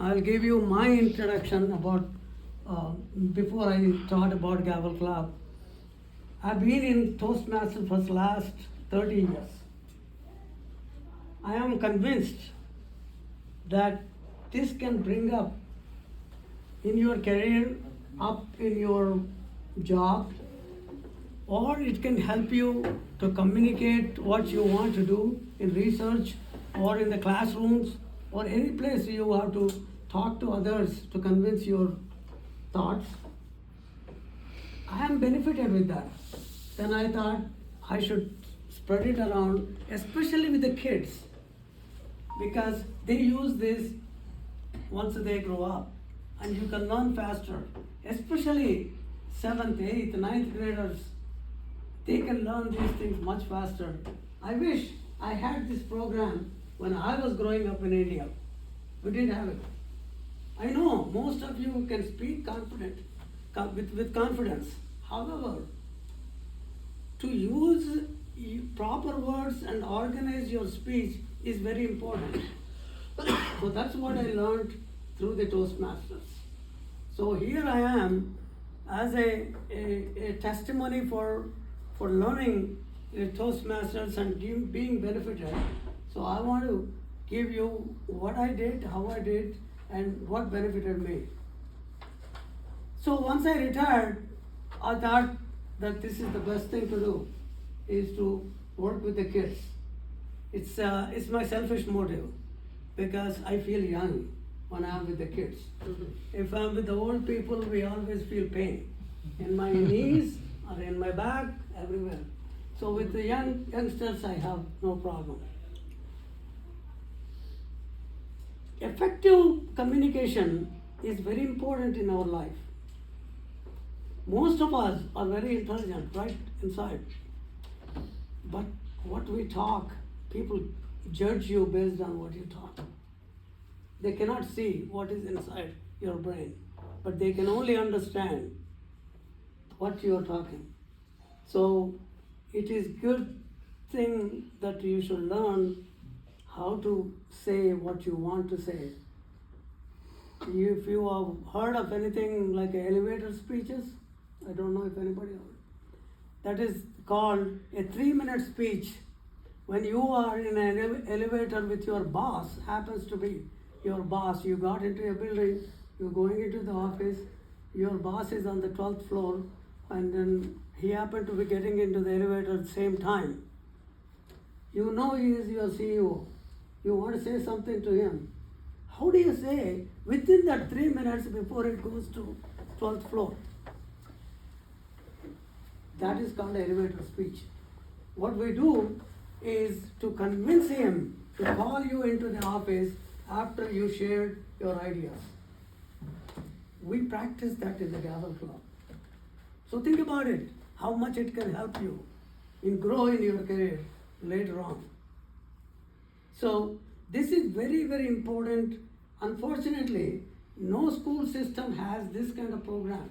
I'll give you my introduction about before I talk about Gavel Club. I've been in Toastmasters for the last 30 years. I am convinced that this can bring up in your career, up in your job, or it can help you to communicate what you want to do in research or in the classrooms or any place you have to talk to others to convince your thoughts. I am benefited with that. Then I thought I should spread it around, especially with the kids, because they use this once they grow up and you can learn faster, especially 7th, 8th, 9th graders. They can learn these things much faster. I wish I had this program when I was growing up in India. We didn't have it. I know most of you can speak with confidence. However, to use proper words and organize your speech is very important. So that's what I learned through the Toastmasters. So here I am as a testimony for learning Toastmasters and being benefited. So I want to give you what I did, how I did, and what benefited me. So once I retired, I thought that this is the best thing to do, is to work with the kids. It's my selfish motive, because I feel young when I'm with the kids. If I'm with the old people, we always feel pain in my knees or in my back, everywhere. So with the youngsters, I have no problem. Effective communication is very important in our life. Most of us are very intelligent, right inside. But what we talk, people judge you based on what you talk. They cannot see what is inside your brain, but they can only understand what you are talking. So it is good thing that you should learn how to say what you want to say. If you have heard of anything like elevator speeches, I don't know if anybody heard. That is called a 3-minute speech. When you are in an elevator with your boss, happens to be your boss, you got into a building, you're going into the office, your boss is on the 12th floor, and then he happened to be getting into the elevator at the same time. You know he is your CEO. You want to say something to him. How do you say within that 3 minutes before it goes to 12th floor? That is called elevator speech. What we do is to convince him to call you into the office after you shared your ideas. We practice that in the Gavel Club. So think about it, how much it can help you in growing your career later on. So this is very, very important. Unfortunately, no school system has this kind of program.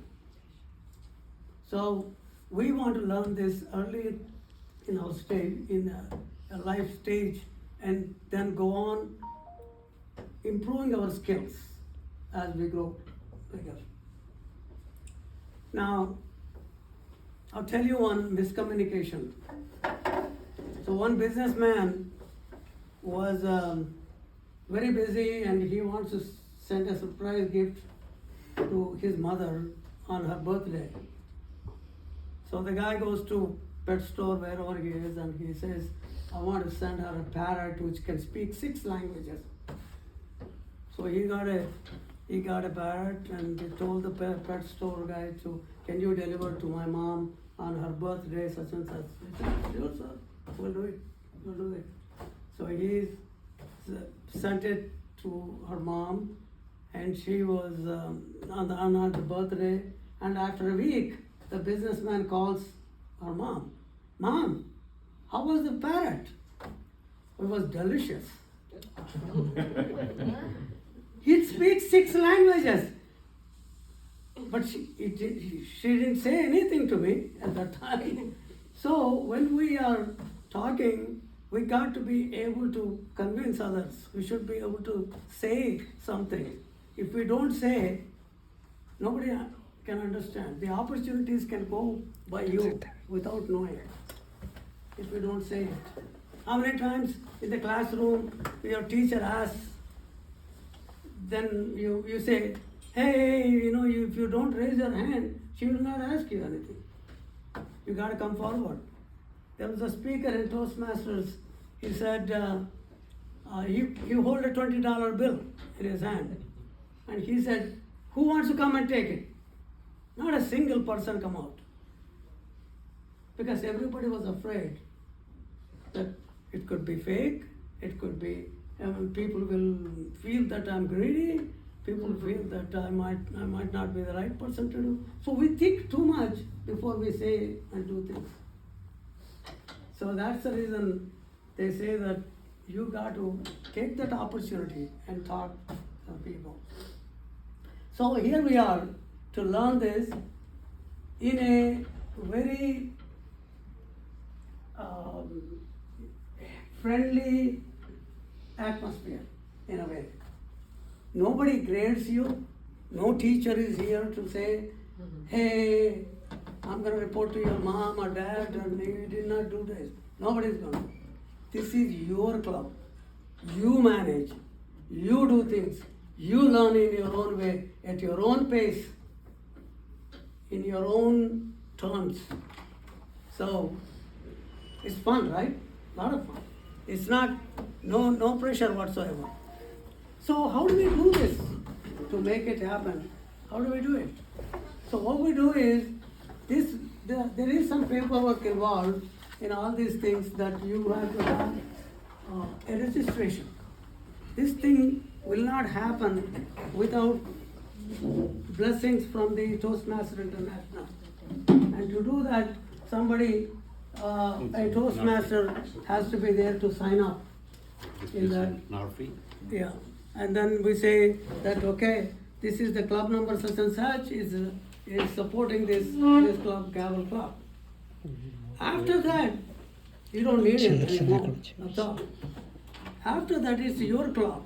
So we want to learn this early in our stage, in a life stage, and then go on improving our skills as we grow bigger. Now, I'll tell you one miscommunication. So one businessman was very busy and he wants to send a surprise gift to his mother on her birthday. So the guy goes to pet store wherever he is and he says, I want to send her a parrot which can speak 6 languages. So he got a parrot and he told the pet store guy can you deliver to my mom on her birthday such and such. He said, sure sir, we'll do it. So he sent it to her mom and she was on her birthday, and after a week the businessman calls her mom. Mom, how was the parrot? It was delicious. He speaks 6 languages. But she didn't say anything to me at that time. So when we are talking, we got to be able to convince others. We should be able to say something. if we don't say, nobody can understand. The opportunities can go by you without knowing it, if we don't say it. How many times in the classroom your teacher asks, then you say, hey, if you don't raise your hand, she will not ask you anything. You got to come forward. There was a speaker in Toastmasters. He said, he hold a $20 bill in his hand. And he said, who wants to come and take it? Not a single person come out. Because everybody was afraid that it could be fake, it could be, people will feel that I'm greedy, people feel that I might not be the right person to do. So we think too much before we say and do things. So that's the reason they say that you got to take that opportunity and talk to people. So here we are to learn this in a very friendly atmosphere, in a way. Nobody grades you. No teacher is here to say, hey, I'm going to report to your mom or dad, or you did not do this. Nobody's going to. This is your club. You manage. You do things. You learn in your own way, at your own pace, in your own terms. So, it's fun, right? A lot of fun. It's not, no pressure whatsoever. So how do we do this to make it happen? How do we do it? So what we do is, there is some paperwork involved in all these things that you have to have a registration. This thing will not happen without blessings from the Toastmaster International. And to do that, somebody, a Toastmaster has to be there to sign up. In that, yeah. And then we say that, okay, this is the club number such and such is supporting this club, Gavel Club. After that, you don't need it anymore. That's all. After that, it's your club.